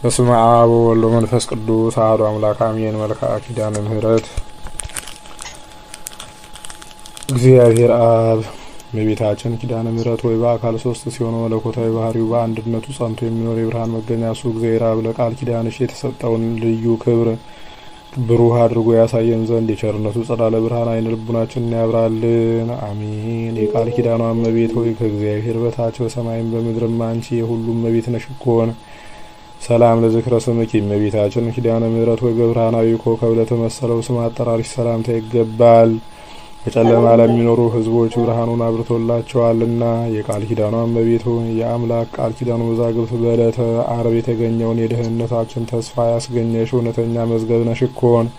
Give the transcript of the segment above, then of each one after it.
በስመ አብ ወወልድ ወመንፈስ ቅዱስ አሐዱ አምላክ አሜን። መልክዓ ኪዳነ ምሕረት እግዚአብሔር አብ እመቤታችን ኪዳነ ምሕረት ወይ በአካል ሶስት ሲሆን መለኮታዊ ባህሪው በአንድነቱ ጸንቶ የሚኖር የብርሃን መገኛ እሱ እግዚአብሔር አብ ለቃል ኪዳንሽ የተሰጠውን ልዩ ክብር ብሩህ አድርጎ ያሳየን ዘንድ የቸርነቱ ጸዳለ ብርሃን አይነ ልቡናችንን ያብራልን። አሜን። የቃል ኪዳኗ እመቤት ሆይ ከእግዚአብሔር በታች በሰማይም በምድርም አንቺ የሁሉም እመቤት ነሽ እኮን። ሰላም ለዝክረ ስምኪ እመቤታችን ኪዳነ ምሕረት ሆይ በብርሃናዊ ኮከብ ለተመሰለው ስም አጠራሪሽ ሰላምታ ይገባል። በጨለማ ለሚኖሩ ሕዝቦች ብርሃኑን አብርቶላቸዋልና። የቃል ኪዳኗ እመቤት ሆይ የአምላክ ቃል ኪዳኑ መዛግብት በዕለተ ዓርብ የተገኘውን የደህንነታችን ተስፋ ያስገኘሽ እውነተኛ መዝገብ ነሽ እኮን።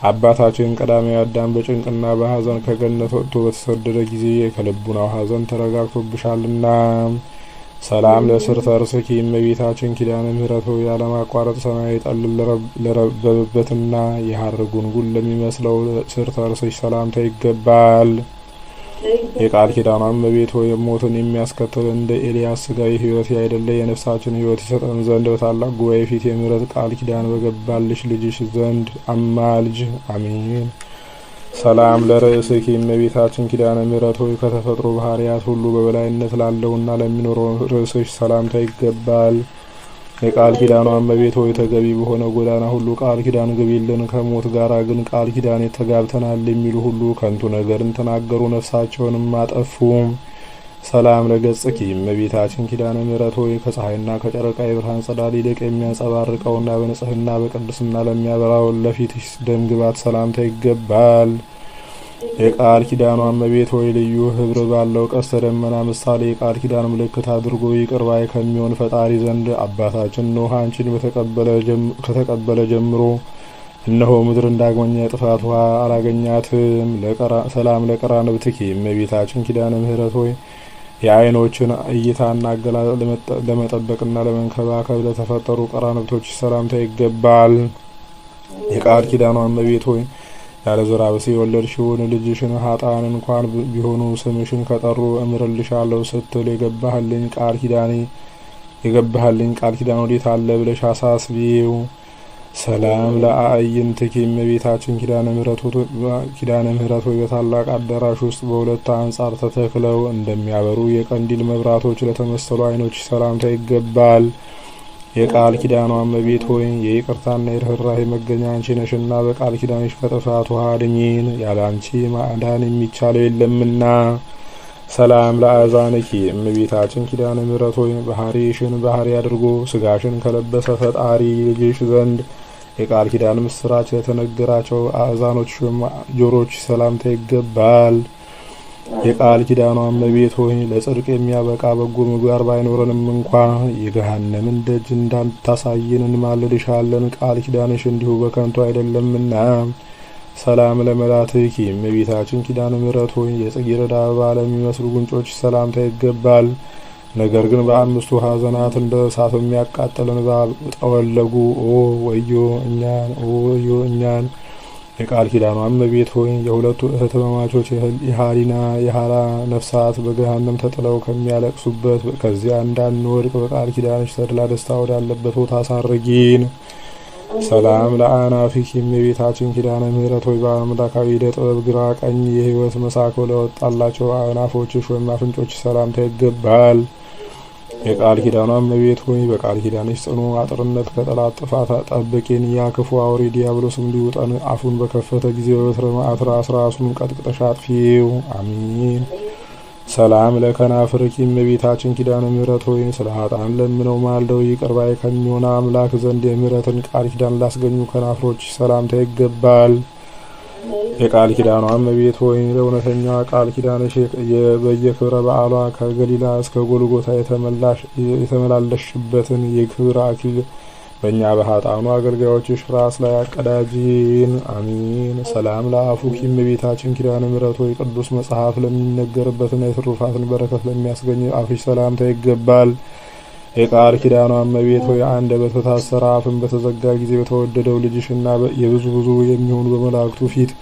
አባታችን ቀዳማዊ አዳም በጭንቅና በሐዘን ከገነት ወጥቶ በተሰደደ ጊዜ ከልቡናው ሐዘን ተረጋግቶብሻልና። ሰላም ለስርተ ርእስኪ እመቤታችን ኪዳነ ምሕረት ሆይ ያለማቋረጥ ሰማያዊ ጠል ለረበበበትና የሐር ጉንጉን ለሚመስለው ስርተ ርእስሽ ሰላምታ ይገባል። የቃል ኪዳኗ እመቤት ሆይ ሞትን የሚያስከትል እንደ ኤልያስ ስጋዊ ሕይወት ያይደለ የነፍሳችን ሕይወት ይሰጠን ዘንድ በታላቅ ጉባኤ ፊት የምሕረት ቃል ኪዳን በገባልሽ ልጅሽ ዘንድ አማልጅ። አሜን። ሰላም ለርእስኪ እመቤታችን ኪዳነ ምሕረት ሆይ ከተፈጥሮ ባህርያት ሁሉ በበላይነት ላለውና ለሚኖረው ርእስሽ ሰላምታ ይገባል። የቃል ኪዳኗ እመቤት ሆይ ተገቢ በሆነ ጎዳና ሁሉ ቃል ኪዳን ግቢልን። ከሞት ጋራ ግን ቃል ኪዳን ተጋብተናል የሚሉ ሁሉ ከንቱ ነገርን ተናገሩ፣ ነፍሳቸውንም አጠፉ። ሰላም ለገጽኪ እመቤታችን ኪዳነ ምሕረት ሆይ ከፀሐይና ከጨረቃ የብርሃን ጸዳል ይልቅ የሚያንጸባርቀውና በንጽህና በቅድስና ለሚያበራው ለፊትሽ ደም ግባት ሰላምታ ይገባል። የቃል ኪዳኗ እመቤት ሆይ ልዩ ህብር ባለው ቀስተ ደመና ምሳሌ የቃል ኪዳን ምልክት አድርጎ ይቅር ባይ ከሚሆን ፈጣሪ ዘንድ አባታችን ኖህ አንቺን ከተቀበለ ጀምሮ እነሆ ምድር እንዳግመኛ የጥፋት ውሃ አላገኛትም። ሰላም ለቀራንብትኪ እመቤታችን ኪዳነ ምሕረት ሆይ የዓይኖችን እይታና አገላለጥ ለመጠበቅና ለመንከባከብ ለተፈጠሩ ቀራንብቶች ሰላምታ ይገባል። የቃል ኪዳኗ እመቤት ሆይ ያለ ዘራ ብእሲ የወለድሽውን ልጅሽን ኃጥአን እንኳን ቢሆኑ ስምሽን ከጠሩ እምርልሻለሁ ስትል የገባህልኝ ቃል ኪዳን ወዴት አለ ብለሽ አሳስቢው። ሰላም ለአዕይንትኪ እመቤታችን ኪዳነ ምሕረት ሆይ በታላቅ አዳራሽ ውስጥ በሁለት አንጻር ተተክለው እንደሚያበሩ የቀንዲል መብራቶች ለተመሰሉ ዓይኖች ሰላምታ ይገባል። የቃል ኪዳኗ እመቤት ሆይ የይቅርታና የርኅራኄ መገኛ አንቺ ነሽና በቃል ኪዳንሽ ከጥፋት ውሃ አድኚን፣ ያለ አንቺ ማዳን የሚቻለው የለምና። ሰላም ለአዛንኪ እመቤታችን ኪዳነ ምሕረት ሆይ ባህሪሽን ባህሪ አድርጎ ስጋሽን ከለበሰ ፈጣሪ ልጅሽ ዘንድ የቃል ኪዳን ምስራች ለተነገራቸው አእዛኖች ጆሮች ሰላምታ ይገባል። የቃል ኪዳኗ እመቤት ሆይ ለጽድቅ የሚያበቃ በጎ ምግባር ባይኖረንም እንኳ የገሃነምን ደጅ እንዳታሳየን እንማልድሻለን። ቃል ኪዳንሽ እንዲሁ በከንቱ አይደለምና። ሰላም ለመላትኪ እመቤታችን ኪዳነ ምሕረት ሆይ የጽጌረዳ አበባ ለሚመስሉ ጉንጮች ሰላምታ ይገባል። ነገር ግን በአምስቱ ሐዘናት እንደ እሳት የሚያቃጥል እንባ ጠወለጉ። ኦ ወዮ እኛን። የቃል ኪዳኗ እመቤት ሆይ የሁለቱ እህትማማቾች የሃላ ነፍሳት በገሃነም ተጥለው ከሚያለቅሱበት ከዚያ እንዳንወድቅ በቃል ኪዳንሽ ተድላ ደስታ ወዳለበት ቦታ አሳርጊን። ሰላም ለአናፊኪ እመቤታችን ኪዳነ ምሕረት ሆይ በአምላካዊ ዕደ ጥበብ ግራ ቀኝ የሕይወት መሳኮ ለወጣላቸው አናፎችሽ ወይም አፍንጮች ሰላምታ ይገባል። የቃል ኪዳኗ እመቤት ሆይ በቃል ኪዳንሽ ጽኑ አጥርነት ከጠላት ጥፋት ጠብቂን። ያ ክፉ አውሬ ዲያብሎስም ሊውጠን አፉን በከፈተ ጊዜ በበትረ ማዕትራ ራሱን ቀጥቅጠሽ አጥፊው። አሚን። ሰላም ለከናፍርኪ እመቤታችን ኪዳነ ምሕረት ሆይ ስለ ኃጥአን ለምነው ማልደው ይቅር ባይ ከሚሆን አምላክ ዘንድ የምሕረትን ቃል ኪዳን ላስገኙ ከናፍሮች ሰላምታ ይገባል። የቃል ኪዳኗ እመቤት ሆይ ለእውነተኛዋ ቃል ኪዳንሽ በየክብረ በዓሏ ከገሊላ እስከ ጎልጎታ የተመላለሽበትን የክብር አክሊል በእኛ በኃጥአኑ አገልጋዮችሽ ራስ ላይ አቀዳጂን። አሚን። ሰላም ለአፉኪ እመቤታችን ኪዳነ ምሕረት ሆይ ቅዱስ መጽሐፍ ለሚነገርበትና የትሩፋትን በረከት ለሚያስገኝ አፍሽ ሰላምታ ይገባል። የቃል ኪዳኗ እመቤት ሆይ አንደበት በታሰረ አፍን በተዘጋ ጊዜ በተወደደው ልጅሽና የብዙ የሚሆኑ በመላእክቱ ፊት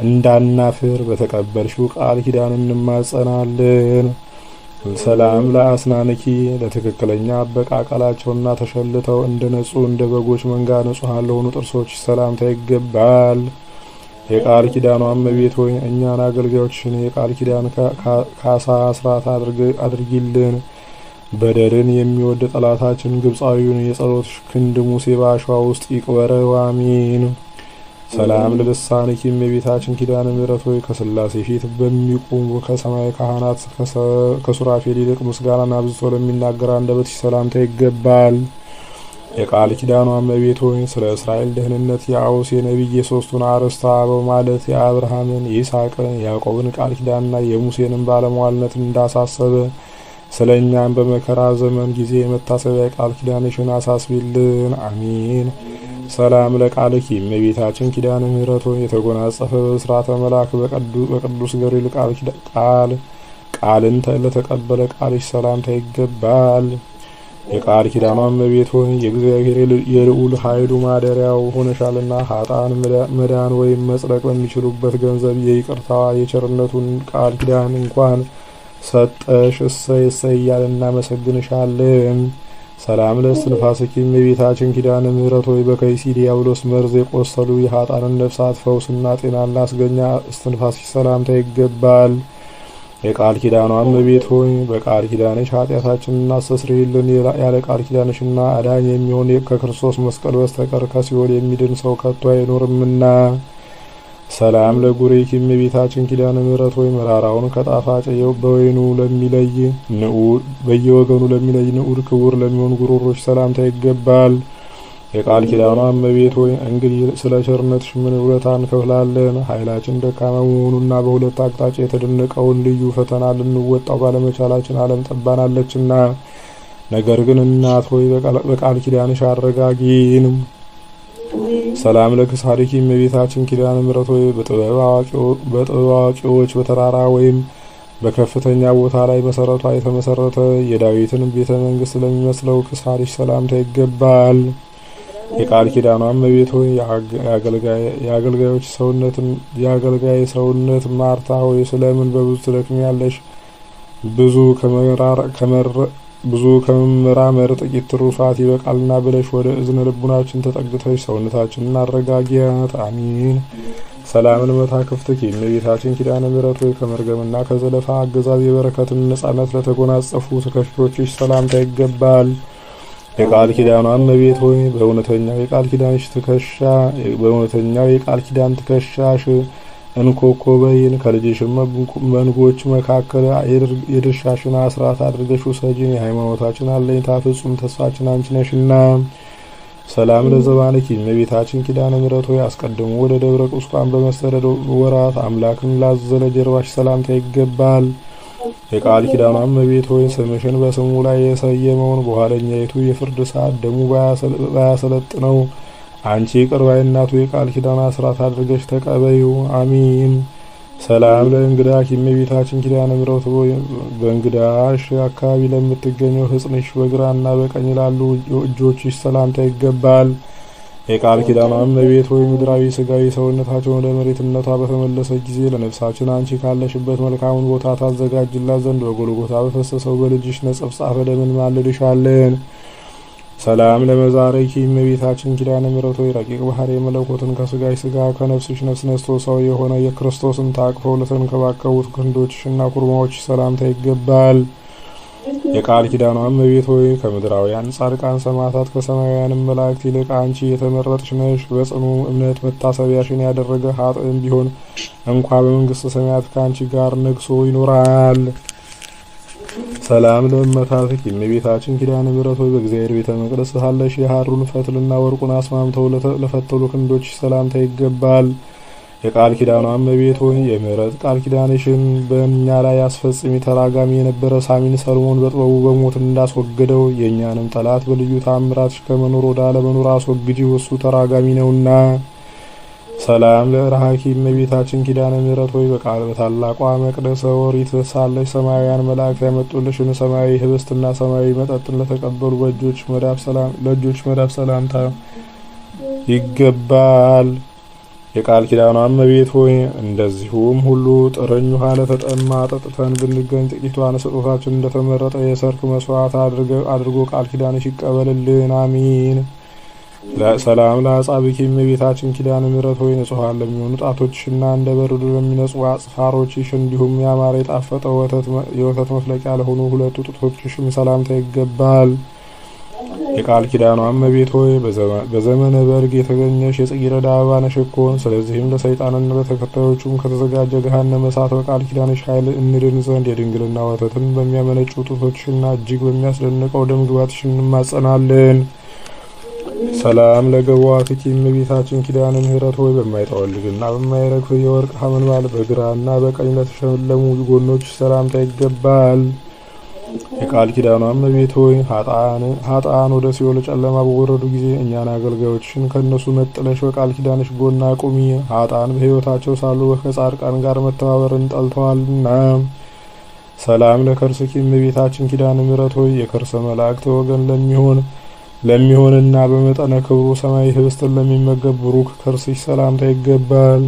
እንዳናፍር በተቀበልሽው ቃል ኪዳን እንማጸናለን። ሰላም ለአስናንኪ ለትክክለኛ አበቃቀላቸውና ተሸልተው እንደ ነጹ እንደ በጎች መንጋ ንጹሐን ለሆኑ ጥርሶች ሰላምታ ይገባል። የቃል ኪዳኗ እመቤት ሆይ እኛን አገልጋዮችሽን የቃል ኪዳን ካሳ አስራት አድርጊልን። በደልን የሚወድ ጠላታችን ግብፃዊውን የጸሎትሽ ክንድ ሙሴ በአሸዋ ውስጥ ይቅበረው። አሜን። ሰላም ለልሳንኪ እመቤታችን ኪዳነ ምሕረት ሆይ ከሥላሴ ፊት በሚቆሙ ከሰማይ ካህናት ከሱራፌል ይልቅ ምስጋናን አብዝቶ ለሚናገር አንደበትሽ ሰላምታ ይገባል። የቃል ኪዳኗ እመቤት ሆይ ስለ እስራኤል ደህንነት የአውስ የነቢይ የሦስቱን አርዕስተ አበው ማለት የአብርሃምን፣ የይስሐቅን፣ የያዕቆብን ቃል ኪዳንና የሙሴንን ባለሟልነት እንዳሳሰበ ስለ እኛም በመከራ ዘመን ጊዜ የመታሰቢያ ቃል ኪዳንሽን አሳስቢልን። አሜን። ሰላም ለቃልኪ እመቤታችን ኪዳነ ምሕረት ሆይ የተጎናጸፈ በስርዓተ መልአክ በቅዱስ ገብርኤል ቃልን ለተቀበለ ቃልሽ ሰላምታ ይገባል። የቃል ኪዳኗ እመቤት ሆይ የእግዚአብሔር የልዑል ኃይሉ ማደሪያው ሆነሻልና ኃጥአን መዳን ወይም መጽደቅ በሚችሉበት ገንዘብ የይቅርታዋ የቸርነቱን ቃል ኪዳን እንኳን ሰጠሽ። እሰይ እሰይ እያልን እናመሰግንሻለን። ሰላም ለእስትንፋስኪ እመቤታችን ኪዳነ ምሕረት ሆይ በከይሲ ዲያብሎስ መርዝ የቆሰሉ የኃጥአንን ነፍሳት ፈውስና ጤና ላስገኛ እስትንፋስኪ ሰላምታ ይገባል። የቃል ኪዳኗ እመቤት ሆይ በቃል ኪዳንሽ ኃጢአታችንን አስተስርይልን። ያለ ቃል ኪዳንሽና አዳኝ የሚሆን ከክርስቶስ መስቀል በስተቀር ከሲኦል የሚድን ሰው ከቶ አይኖርምና። ሰላም ለጉሬኪ እመቤታችን ኪዳነ ምሕረት ሆይ መራራውን ከጣፋጭ በወይኑ ለሚለይ በየወገኑ ለሚለይ ንዑድ ክቡር ለሚሆን ጉሮሮች ሰላምታ ይገባል። የቃል ኪዳኗ እመቤት ሆይ እንግዲህ ስለ ቸርነትሽ ምን ውለታ እንከፍላለን? ኃይላችን ደካማ መሆኑና በሁለት አቅጣጫ የተደነቀውን ልዩ ፈተና ልንወጣው ባለመቻላችን ዓለም ጠባናለችና፣ ነገር ግን እናት ሆይ በቃል ኪዳንሽ አረጋጊን። ሰላም ለክሳድኪ እመቤታችን ኪዳነ ምሕረት ሆይ በጥበብ አዋቂዎች በተራራ ወይም በከፍተኛ ቦታ ላይ መሰረቷ የተመሰረተ የዳዊትን ቤተ መንግስት ለሚመስለው ክሳድሽ ሰላምታ ይገባል። የቃል ኪዳኗ እመቤት ሆይ የአገልጋይ ሰውነት ማርታ ሆይ ስለምን በብዙ ትደክሚያለሽ? ብዙ ከመመራመር ጥቂት ትሩፋት ይበቃልና ብለሽ ወደ እዝነ ልቡናችን ተጠግተሽ ሰውነታችንን አረጋጊያት። አሚን። ሰላምን መታክፍትኪ እመቤታችን ኪዳነ ምሕረት ሆይ ከመርገምና ከዘለፋ አገዛዝ የበረከትን ነጻነት ለተጎናጸፉ ትከሻዎችሽ ሰላምታ ይገባል። የቃል ኪዳኗ እመቤት ሆይ በእውነተኛው የቃል ኪዳን ትከሻሽ እንኮኮበይን ከልጅሽም መንጎች መካከል የድርሻሽን አስራት አድርገሽ ውሰጂን። የሃይማኖታችን አለኝታ ፍጹም ተስፋችን አንቺ ነሽና። ሰላም ለዘባንኪ እመቤታችን ኪዳነ ምሕረት ሆይ አስቀድሞ ወደ ደብረ ቁስቋም በመሰደድ ወራት አምላክን ላዘለ ጀርባሽ ሰላምታ ይገባል። የቃል ኪዳኗ እመቤት ሆይ ስምሽን በስሙ ላይ የሰየመውን በኋለኛይቱ የፍርድ ሰዓት ደሙ ባያሰለጥነው አንቺ ይቅር ባይ እናቱ የቃል ኪዳን አስራት አድርገሽ ተቀበዩ። አሚን። ሰላም ለእንግዳኪ እመቤታችን ኪዳነ ምሕረት ሆይ በእንግዳሽ አካባቢ ለምትገኘው ሕጽንሽ በግራና በቀኝ ላሉ እጆችሽ ሰላምታ ይገባል። የቃል ኪዳኗ እመቤት ሆይ ምድራዊ ስጋዊ ሰውነታቸውን ወደ መሬትነቷ በተመለሰ ጊዜ ለነፍሳችን አንቺ ካለሽበት መልካሙን ቦታ ታዘጋጅላት ዘንድ በጎልጎታ በፈሰሰው በልጅሽ ነጸብጻፈ ደምን ማልድሻለን። ሰላም ለመዛረኪ እመቤታችን ኪዳነ ምሕረት ሆይ ረቂቅ ባህሪ መለኮትን ከስጋሽ ስጋ ከነፍስሽ ነፍስ ነስቶ ሰው የሆነ የክርስቶስን ታቅፈው ለተንከባከቡት ክንዶችሽና ኩርማዎች ሰላምታ ይገባል። የቃል ኪዳኗ እመቤት ሆይ ከምድራውያን ጻድቃን ሰማዕታት ከሰማያውያን መላእክት ይልቅ አንቺ የተመረጥሽ ነሽ። በጽኑ እምነት መታሰቢያሽን ያደረገ ኃጥእም ቢሆን እንኳ በመንግስተ ሰማያት ከአንቺ ጋር ነግሶ ይኖራል። ሰላም ለእመታትኪ እመቤታችን ኪዳነ ምሕረት ሆይ በእግዚአብሔር ቤተ መቅደስ ሳለሽ የሐሩን ፈትልና ወርቁን አስማምተው ለፈተሉ ክንዶች ሰላምታ ይገባል። የቃል ኪዳኗ እመቤት ሆይ የምሕረት ቃል ኪዳንሽን በእኛ ላይ አስፈጽሚ። ተራጋሚ የነበረ ሳሚን ሰሎሞን በጥበቡ በሞት እንዳስወገደው የእኛንም ጠላት በልዩ ታምራትሽ ከመኖር ወደ አለመኖር አስወግጂው፣ እሱ ተራጋሚ ነውና። ሰላም ለረሃኪ እመቤታችን ኪዳነ ምሕረት ሆይ በታላቋ መቅደሰ ኦሪት ሳለሽ ሰማያውያን መላእክት ያመጡልሽን ሰማያዊ ህብስትና ሰማያዊ መጠጥን ለተቀበሉ ለእጆች መዳፍ ሰላምታ ይገባል። የቃል ኪዳኗ እመቤት ሆይ እንደዚሁም ሁሉ ጥርኝ ውሃ ለተጠማ ጠጥተን ብንገኝ ጥቂቷን ስጦታችን እንደተመረጠ የሰርክ መስዋዕት አድርጎ ቃል ኪዳንሽ ይቀበልልን። አሚን። ሰላም ለአጻብኪ እመቤታችን ኪዳነ ምሕረት ሆይ ንጹሐን ለሚሆኑ ጣቶችሽና እንደ በረዶ ለሚነጹ አጽፋሮችሽ እንዲሁም ያማረ የጣፈጠ የወተት መፍለቂያ ለሆኑ ሁለቱ ጡቶችሽም ሰላምታ ይገባል። የቃል ኪዳኗ እመቤት ሆይ በዘመነ በርግ የተገኘሽ የጽጌረዳ አበባ ነሽ እኮን። ስለዚህም ለሰይጣንና ለተከታዮቹም ከተዘጋጀ ገሃነመ እሳት በቃል ኪዳንሽ ኃይል እንድን ዘንድ የድንግልና ወተትን በሚያመነጩ ጡቶችሽና እጅግ በሚያስደንቀው ደም ግባትሽ እንማጸናለን። ሰላም ለገቧትኪ እመቤታችን ኪዳነ ምሕረት ሆይ በማይጠወልግና በማይረግፍ የወርቅ ሐመልማል በግራና በቀኝ ለተሸለሙ ጎኖች ሰላምታ ይገባል። የቃል ኪዳኗ እመቤት ሆይ ኃጥአን ወደ ሲኦል ጨለማ በወረዱ ጊዜ እኛን አገልጋዮችሽን ከእነሱ ነጥለሽ በቃል ኪዳንሽ ጎን አቁሚ። ኃጥአን በሕይወታቸው ሳሉ ከጻድቃን ጋር መተባበርን ጠልተዋልና። ሰላም ለከርስኪ እመቤታችን ኪዳነ ምሕረት ሆይ የከርሰ መላእክት ወገን ለሚሆንና በመጠነ ክብሩ ሰማይ ህብስትን ለሚመገብ ብሩክ ከርስሽ ሰላምታ ይገባል።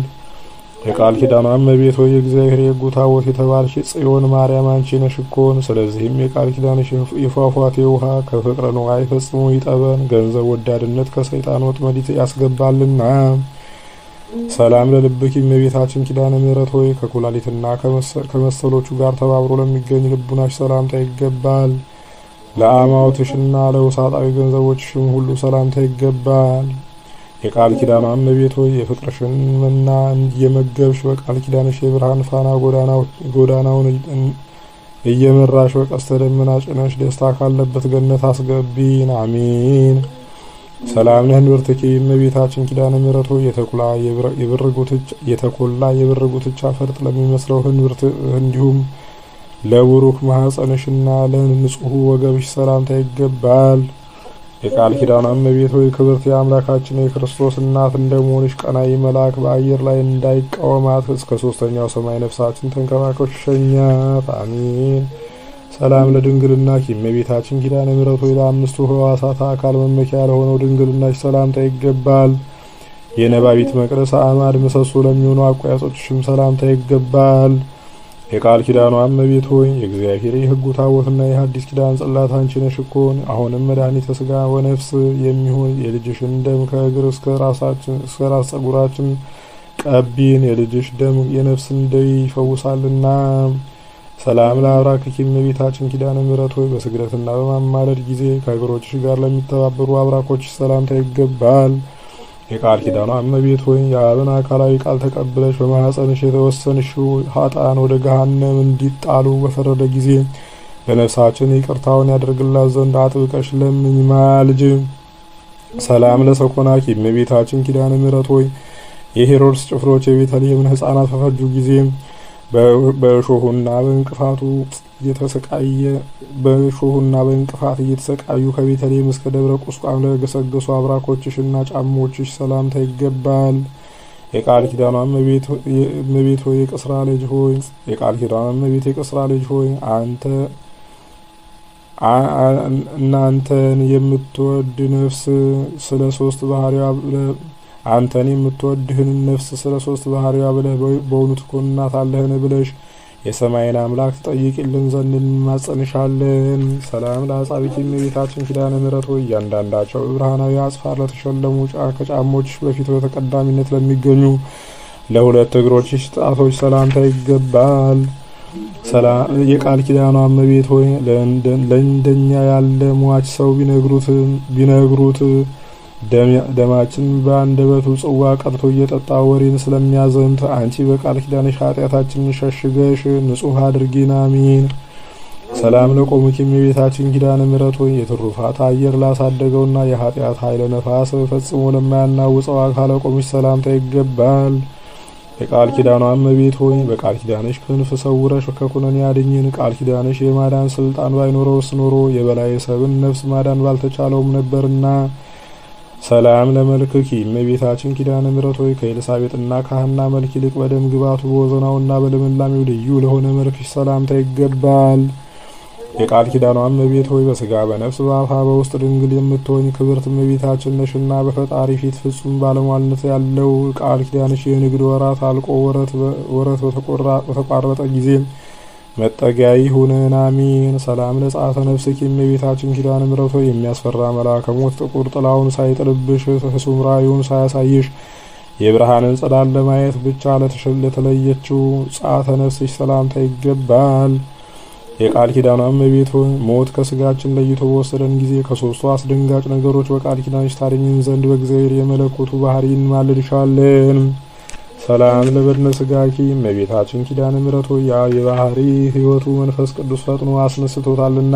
የቃል ኪዳኗ እመቤት ሆይ የእግዚአብሔር የሕጉ ታቦት የተባልሽ ጽዮን ማርያም አንቺ ነሽ እኮን። ስለዚህም የቃል ኪዳንሽ የፏፏቴ ውሃ ከፍቅረ ንዋይ ፈጽሞ ይጠበን፣ ገንዘብ ወዳድነት ከሰይጣን ወጥመድ ያስገባልና። ሰላም ለልብኪ እመቤታችን ኪዳነ ምሕረት ሆይ ከኩላሊትና ከመሰሎቹ ጋር ተባብሮ ለሚገኝ ልቡናሽ ሰላምታ ይገባል። ለአማውትሽና ለውሳጣዊ ገንዘቦችሽም ሁሉ ሰላምታ ይገባል። የቃል ኪዳኗ እመቤት ሆይ የፍቅርሽን መና እየመገብሽ በቃል ኪዳንሽ የብርሃን ፋና ጎዳናውን እየመራሽ በቀስተ ደመና ጭነሽ ደስታ ካለበት ገነት አስገቢን። አሚን። ሰላም ለህንብርትኪ እመቤታችን ኪዳነ ምሕረት ሆይ የተኮላ የብር ጉትቻ ፈርጥ ለሚመስለው ህንብርት እንዲሁም ለቡሩክ ማኅፀንሽና ለንጹሕ ወገብሽ ሰላምታ ይገባል። የቃል ኪዳኗ እመቤት ሆይ ክብርት የአምላካችን የክርስቶስ እናት እንደመሆንሽ ቀናኢ መልአክ በአየር ላይ እንዳይቃወማት እስከ ሶስተኛው ሰማይ ነፍሳችን ተንከባክበሽ ሸኛት። አሚን። ሰላም ለድንግልናኪ እመቤታችን ኪዳነ ምሕረት ሆይ ለአምስቱ ሕዋሳት አካል መመኪያ ለሆነው ድንግልናሽ ሰላምታ ይገባል። የነባቢት መቅደስ አዕማድ ምሰሶ ለሚሆኑ አቋያጾችሽም ሰላምታ ይገባል። የቃል ኪዳኗ እመቤት ሆይ የእግዚአብሔር የሕጉ ታቦትና የሐዲስ ኪዳን ጽላት አንቺ ነሽ እኮን። አሁንም መድኃኒተ ሥጋ ወነፍስ የሚሆን የልጅሽን ደም ከእግር እስከ ራስ ጸጉራችን ቀቢን። የልጅሽ ደም የነፍስን ደዌ ይፈውሳልና። ሰላም ለአብራክኪ እመቤታችን ኪዳነ ምሕረት ሆይ በስግደትና በማማለድ ጊዜ ከእግሮችሽ ጋር ለሚተባበሩ አብራኮችሽ ሰላምታ ይገባል። የቃል ኪዳኗ እመቤት ሆይ የአብን አካላዊ ቃል ተቀብለሽ በማኅፀንሽ የተወሰንሽው ኃጥአን ወደ ገሃነም እንዲጣሉ በፈረደ ጊዜ ለነፍሳችን ይቅርታውን ያደርግላት ዘንድ አጥብቀሽ ለምኝ ማልጅ። ሰላም ለሰኮናኪ እመቤታችን ኪዳነ ምሕረት ሆይ የሄሮድስ ጭፍሮች የቤተልሔምን ሕፃናት በፈጁ ጊዜ በእሾሁና በእንቅፋት እየተሰቃዩ ከቤተልሔም እስከ ደብረ ቁስቋም ለገሰገሱ አብራኮችሽና ጫሞችሽ ሰላምታ ይገባል። የቃል ኪዳኗ እመቤት ሆይ የቅስራ ልጅ ሆይ የቃል ኪዳኗ እመቤት የቅስራ ልጅ ሆይ እናንተን የምትወድ ነፍስ ስለ ሶስት ባህሪዋ አንተን የምትወድህን ነፍስ ስለ ሶስት ባህሪዋ ብለህ በእውኑ ትኮንናታለህን ብለሽ የሰማይን አምላክ ትጠይቂልን ዘንድ እንማጸንሻለን። ሰላም ለአጻብዕኪ እመቤታችን ኪዳነ ምሕረት ሆይ እያንዳንዳቸው ብርሃናዊ አጽፋር ለተሸለሙ ከጫሞችሽ በፊት በተቀዳሚነት ለሚገኙ ለሁለት እግሮችሽ ጣቶች ሰላምታ ይገባል። የቃል ኪዳኗ እመቤት ሆይ ለእንደኛ ያለ ሟች ሰው ቢነግሩት ደማችን በአንደበቱ ጽዋ ቀድቶ እየጠጣ ወሬን ስለሚያዘምት አንቺ በቃል ኪዳንሽ ኃጢአታችንን ሸሽገሽ ንጹሕ አድርጊን። አሚን። ሰላም ለቆሙኪ እመቤታችን ኪዳነ ምሕረት ሆይ የትሩፋት አየር ላሳደገውና የኃጢአት ኃይለ ነፋስ ፈጽሞ ለማያናውጸው አካለ ቆምሽ ሰላምታ ይገባል። የቃል ኪዳኗ እመቤት ሆይ በቃል ኪዳንሽ ክንፍ ሰውረሽ ከኩነኔ አድኝን። ቃል ኪዳንሽ የማዳን ስልጣን ባይኖረውስ ኖሮ የበላይ ሰብን ነፍስ ማዳን ባልተቻለውም ነበርና። ሰላም ለመልክኪ እመቤታችን ኪዳነ ምሕረት ሆይ ከኤልሳቤጥና ከሐና መልክ ይልቅ በደም ግባቱ በወዘናውና በልምላሜው ልዩ ለሆነ መልክሽ ሰላምታ ይገባል። የቃል ኪዳኗ እመቤት ሆይ በስጋ በነፍስ በአፋ በውስጥ ድንግል የምትሆኝ ክብርት እመቤታችን ነሽና በፈጣሪ ፊት ፍጹም ባለሟልነት ያለው ቃል ኪዳንሽ የንግድ ወራት አልቆ ወረት በተቋረጠ ጊዜ መጠጊያ ይሁነን። አሜን። ሰላም ለጻተ ነፍስኪ እመቤታችን ኪዳነ ምሕረት ሆይ የሚያስፈራ መልአከ ሞት ጥቁር ጥላውን ሳይጥልብሽ ህሱም ራእዩን ሳያሳይሽ የብርሃንን ጸዳል ለማየት ብቻ ለተለየችው ጻተ ነፍስሽ ሰላምታ ይገባል። የቃል ኪዳኗ እመቤት ሆይ ሞት ከስጋችን ለይቶ በወሰደን ጊዜ ከሶስቱ አስደንጋጭ ነገሮች በቃል ኪዳንሽ ታድኝን ዘንድ በእግዚአብሔር የመለኮቱ ባህሪ እንማልድሻለን። ሰላም ለበድነ ስጋኪ እመቤታችን ኪዳነ ምሕረት ሆይ የባህሪ ሕይወቱ መንፈስ ቅዱስ ፈጥኖ አስነስቶታልና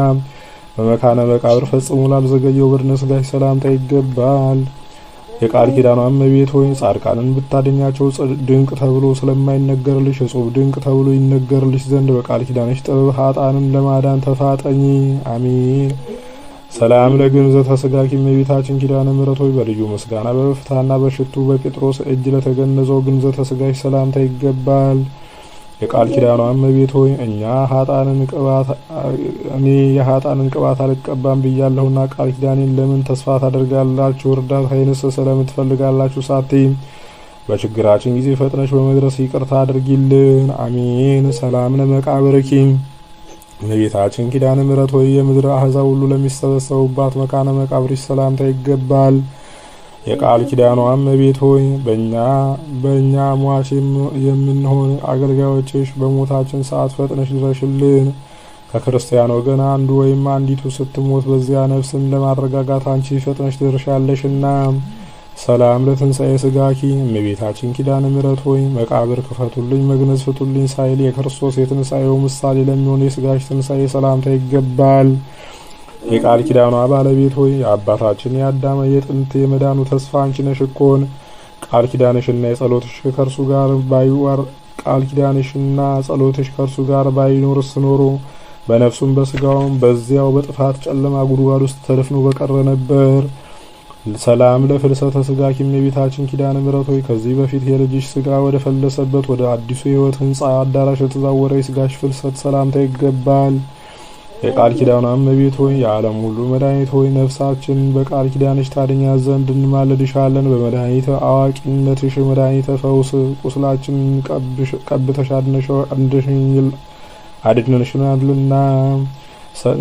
በመካነ መቃብር ፈጽሞ ላልዘገየው በድነ ስጋሽ ሰላምታ ይገባል። የቃል ኪዳኗ እመቤት ሆይ ጻድቃንን ብታደኛቸው ድንቅ ተብሎ ስለማይነገርልሽ እጹብ ድንቅ ተብሎ ይነገርልሽ ዘንድ በቃል ኪዳንሽ ጥበብ ኃጥአንን ለማዳን ተፋጠኝ። አሜን። ሰላም ለግንዘተ ስጋኪ እመቤታችን ኪዳነ ምሕረት ሆይ በልዩ ምስጋና በበፍታና በሽቱ በጴጥሮስ እጅ ለተገነዘው ግንዘተ ስጋሽ ሰላምታ ይገባል። የቃል ኪዳኗ እመቤት ሆይ እኔ የኃጥአንን ቅባት አልቀባም ብያለሁና ቃል ኪዳኔን ለምን ተስፋ ታደርጋላችሁ? እርዳታዬንስ ስለምን ትፈልጋላችሁ? ሳትይ በችግራችን ጊዜ ፈጥነሽ በመድረስ ይቅርታ አድርጊልን። አሜን። ሰላም ለመቃብርኪ እመቤታችን ኪዳነ ምሕረት ሆይ የምድር አሕዛብ ሁሉ ለሚሰበሰቡባት መካነ መቃብርሽ ሰላምታ ይገባል። የቃል ኪዳኗ እመቤት ሆይ በእኛ ሟች የምንሆን አገልጋዮችሽ በሞታችን ሰዓት ፈጥነሽ ድረሽልን። ከክርስቲያን ወገን አንዱ ወይም አንዲቱ ስትሞት በዚያ ነፍስን ለማረጋጋት አንቺ ፈጥነሽ ትደርሻለሽና። ሰላም ለትንሣኤ ስጋኪ እመቤታችን ኪዳነ ምሕረት ሆይ መቃብር ክፈቱልኝ መግነዝ ፍቱልኝ ሳይል የክርስቶስ የትንሣኤው ምሳሌ ለሚሆን የስጋሽ ትንሣኤ ሰላምታ ይገባል። የቃል ኪዳኗ ባለቤት ሆይ የአባታችን የአዳም የጥንት የመዳኑ ተስፋ አንቺ ነሽ እኮን። ቃል ኪዳንሽና ጸሎትሽ ከእርሱ ጋር ባይኖርስ ኖሮ በነፍሱም በስጋውም በዚያው በጥፋት ጨለማ ጉድጓድ ውስጥ ተደፍኖ በቀረ ነበር። ሰላም ለፍልሰተ ስጋኪ እመቤታችን ኪዳነ ምሕረት ሆይ ከዚህ በፊት የልጅሽ ስጋ ወደ ፈለሰበት ወደ አዲሱ የሕይወት ሕንጻ አዳራሽ የተዛወረ የስጋሽ ፍልሰት ሰላምታ ይገባል። የቃል ኪዳኗ እመቤት ሆይ የዓለም ሁሉ መድኃኒት ሆይ ነፍሳችን በቃል ኪዳንሽ ታድኛት ዘንድ እንማልድሻለን። በመድኃኒተ አዋቂነትሽ መድኃኒተ ፈውስ ቁስላችንን ቀብተሽ አድነሽናልና።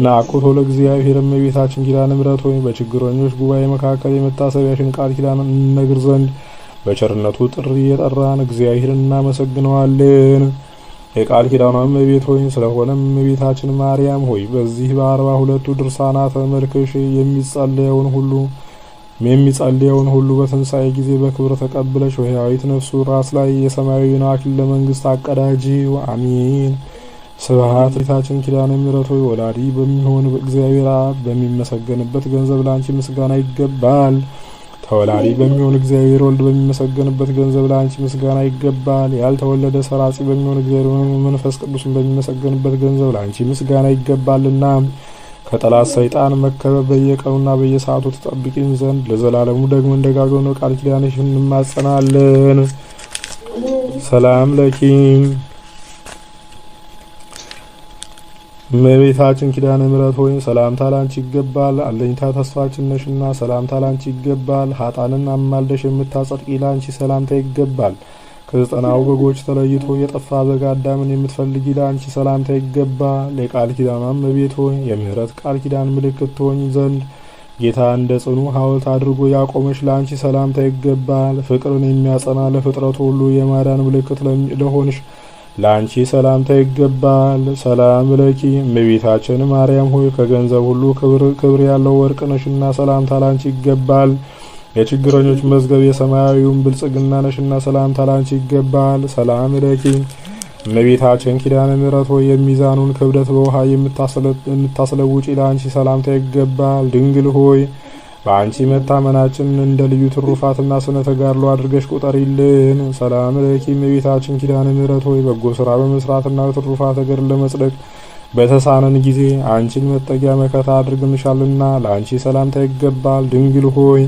ናኩቶ ለእግዚአብሔር እመቤታችን ኪዳነ ምሕረት ሆይ በችግረኞች ጉባኤ መካከል የመታሰቢያሽን ቃል ኪዳን እንነግር ዘንድ በቸርነቱ ጥሪ የጠራን እግዚአብሔርን እናመሰግነዋለን። የቃል ኪዳኗ እመቤት ሆይ ስለሆነም እመቤታችን ማርያም ሆይ በዚህ በ42ቱ ድርሳናተ መልክሽ የሚጸልየውን ሁሉ በትንሣኤ ጊዜ በክብር ተቀብለሽ በሕያዊት ነፍሱ ራስ ላይ የሰማያዊውን አክሊል ለመንግስት አቀዳጂው። አሜን። ስብሐት ለእመቤታችን ኪዳነ ምሕረት ሆይ ወላዲ በሚሆን እግዚአብሔር አብ በሚመሰገንበት ገንዘብ ለአንቺ ምስጋና ይገባል። ተወላዲ በሚሆን እግዚአብሔር ወልድ በሚመሰገንበት ገንዘብ ለአንቺ ምስጋና ይገባል። ያልተወለደ ሰራጺ በሚሆን እግዚአብሔር መንፈስ ቅዱስን በሚመሰገንበት ገንዘብ ለአንቺ ምስጋና ይገባልና ከጠላት ሰይጣን መከበብ በየቀኑና በየሰዓቱ ተጠብቂን ዘንድ ለዘላለሙ ደግሞ እንደጋገው ነው ቃል ኪዳንሽን እንማጸናለን። ሰላም ለኪ እመቤታችን ኪዳነ ምሕረት ሆይ ሰላምታ ላንቺ ይገባል። አለኝታ ተስፋችን ነሽና ሰላምታ ላንቺ ይገባል። ኃጥአንን አማልደሽ የምታጸድቂ ላንቺ ሰላምታ ይገባል። ከ90 በጎች ተለይቶ የጠፋ በግ አዳምን የምትፈልጊ ላንቺ ሰላምታ ይገባል። የቃል ኪዳኗ እመቤት ሆይ የምህረት ቃል ኪዳን ምልክት ትሆኝ ዘንድ ጌታ እንደ ጽኑ ሐውልት አድርጎ ያቆመሽ ላንቺ ሰላምታ ይገባል። ፍቅርን የሚያጸና ለፍጥረቱ ሁሉ የማዳን ምልክት ለሆንሽ ላንቺ ሰላምታ ይገባል። ሰላም ለኪ እመቤታችን ማርያም ሆይ ከገንዘብ ሁሉ ክብር ያለው ወርቅ ነሽና ሰላምታ ላንቺ ይገባል። የችግረኞች መዝገብ የሰማያዊውን ብልጽግና ነሽና ሰላምታ ላንቺ ይገባል። ሰላም ለኪ እመቤታችን ኪዳነ ምሕረት ሆይ የሚዛኑን ክብደት በውሃ የምታስለውጪ ላንቺ ሰላምታ ይገባል። ድንግል ሆይ በአንቺ መታመናችን እንደ ልዩ ትሩፋትና ስነ ተጋድሎ አድርገሽ ቁጠሪልን። ሰላም ለኪ እመቤታችን ኪዳነ ምሕረት ሆይ በጎ ስራ በመስራትና በትሩፋት ነገር ለመጽደቅ በተሳነን ጊዜ አንቺን መጠጊያ መከታ አድርገንሻልና ለአንቺ ሰላምታ ይገባል። ድንግል ሆይ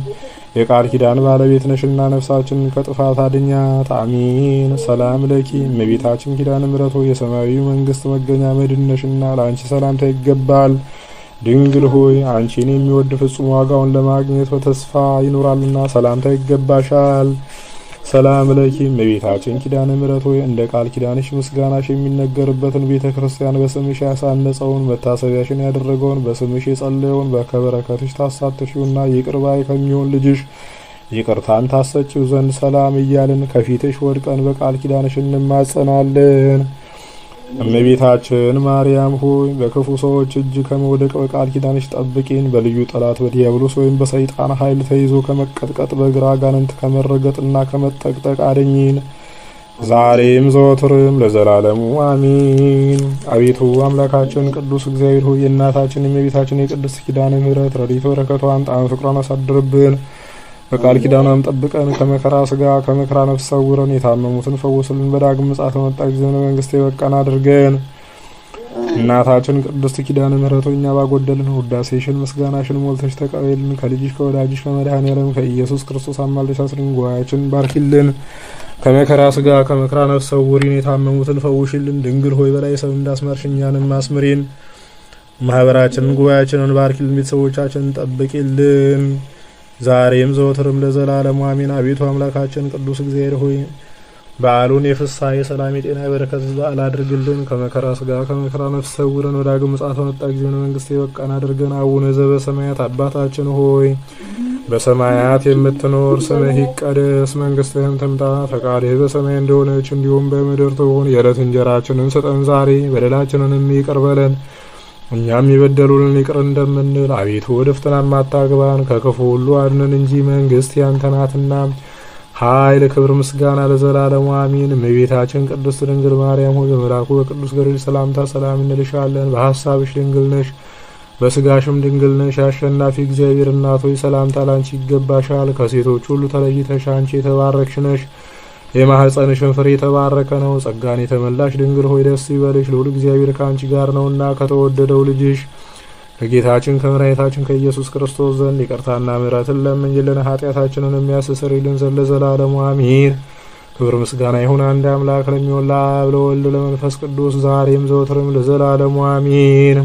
የቃል ኪዳን ባለቤት ነሽና ነፍሳችንን ከጥፋት አድኛት። አሚን። ሰላም ለኪ እመቤታችን ኪዳነ ምሕረት ሆይ የሰማያዊ መንግስት መገኛ መድን ነሽና ለአንቺ ሰላምታ ይገባል። ድንግል ሆይ አንቺን የሚወድ ፍጹም ዋጋውን ለማግኘት በተስፋ ይኖራልና ሰላምታ ይገባሻል። ሰላም ለኪ እመቤታችን ኪዳነ ምሕረት ሆይ እንደ ቃል ኪዳንሽ ምስጋናሽ የሚነገርበትን ቤተ ክርስቲያን በስምሽ ያሳነጸውን መታሰቢያሽን ያደረገውን በስምሽ የጸለየውን በከበረከትሽ ታሳትፊውና ይቅር ባይ ከሚሆን ልጅሽ ይቅርታን ታሰጪው ዘንድ ሰላም እያልን ከፊትሽ ወድቀን በቃል ኪዳንሽ እንማጸናለን። እመቤታችን ማርያም ሆይ በክፉ ሰዎች እጅ ከመውደቅ በቃል ኪዳንሽ ጠብቂን። በልዩ ጠላት በዲያብሎስ ወይም በሰይጣን ኃይል ተይዞ ከመቀጥቀጥ በግራ አጋንንት ከመረገጥና ከመጠቅጠቅ አድኝን፣ ዛሬም ዘወትርም ለዘላለሙ አሚን። አቤቱ አምላካችን ቅዱስ እግዚአብሔር ሆይ የእናታችን የእመቤታችን የቅድስት ኪዳነ ምሕረት ረድኤት በረከቷን ጣዕመ ፍቅሯን አሳድርብን። በቃል ኪዳኗም ጠብቀን ከመከራ ስጋ ከመከራ ነፍስ ሰውረን። የታመሙትን ፈውስልን። በዳግም ምጽአት በመጣ ጊዜ ለመንግስት የበቃን አድርገን። እናታችን ቅድስት ኪዳነ ምሕረት ሆይ እኛ ባጎደልን ውዳሴሽን ምስጋናሽን ሞልተሽ ተቀበይልን። ከልጅሽ ከወዳጅሽ ከመድኃኔዓለም ከኢየሱስ ክርስቶስ አማልደሽ አስሪን ጉባኤያችን ባርኪልን። ከመከራ ስጋ ከመከራ ነፍስ ሰውሪን። የታመሙትን ፈውሽልን። ድንግል ሆይ በላይ ሰው እንዳስመርሽ እኛንም አስምሪን። ማህበራችንን ጉባኤያችንን ባርኪልን። ቤተሰቦቻችንን ጠብቂልን ዛሬም ዘወትርም ለዘላለሙ አሜን። አቤቱ አምላካችን ቅዱስ እግዚአብሔር ሆይ በዓሉን የፍስሐ የሰላም የጤና የበረከት በዓል አድርግልን። ከመከራ ስጋ ከመከራ ነፍስ ሰውረን። ወዳግም ምጽአት በመጣ ጊዜ መንግስት የበቃን አድርገን። አቡነ ዘበሰማያት አባታችን ሆይ በሰማያት የምትኖር ስምህ ይቀደስ፣ መንግስትህም ትምጣ፣ ፈቃድህ በሰማይ እንደሆነች እንዲሁም በምድር ትሁን። የዕለት እንጀራችንን ስጠን ዛሬ፣ በደላችንንም ይቅር በለን እኛም የበደሉንን ይቅር እንደምንል። አቤቱ ወደ ፈተናም አታግባን ከክፉ ሁሉ አድነን እንጂ መንግስት ያንተ ናትና ኃይል፣ ክብር፣ ምስጋና ለዘላለሙ አሜን። እመቤታችን ቅድስት ድንግል ማርያም ሆይ በመልአኩ በቅዱስ ገብርኤል ሰላምታ ሰላም እንልሻለን። በሐሳብሽ ድንግል ነሽ፣ በስጋሽም ድንግል ነሽ። አሸናፊ እግዚአብሔር እናት ሆይ ሰላምታ ላንቺ ይገባሻል። ከሴቶች ሁሉ ተለይተሽ አንቺ የተባረክሽ ነሽ፣ የማህፀንሽን ፍሬ የተባረከ ነው። ጸጋን የተመላሽ ድንግል ሆይ ደስ ይበልሽ፣ ልዑል እግዚአብሔር ከአንቺ ጋር ነውና ከተወደደው ልጅሽ ከጌታችን ከመድኃኒታችን ከኢየሱስ ክርስቶስ ዘንድ ይቅርታና ምሕረትን ለምኝልን ኃጢአታችንን የሚያስተሰርይልን ዘንድ ለዘላለሙ አሜን። ክብር ምስጋና ይሁን አንድ አምላክ ለሚሆን ለአብ ለወልድ ለመንፈስ ቅዱስ ዛሬም ዘወትርም ለዘላለሙ አሜን።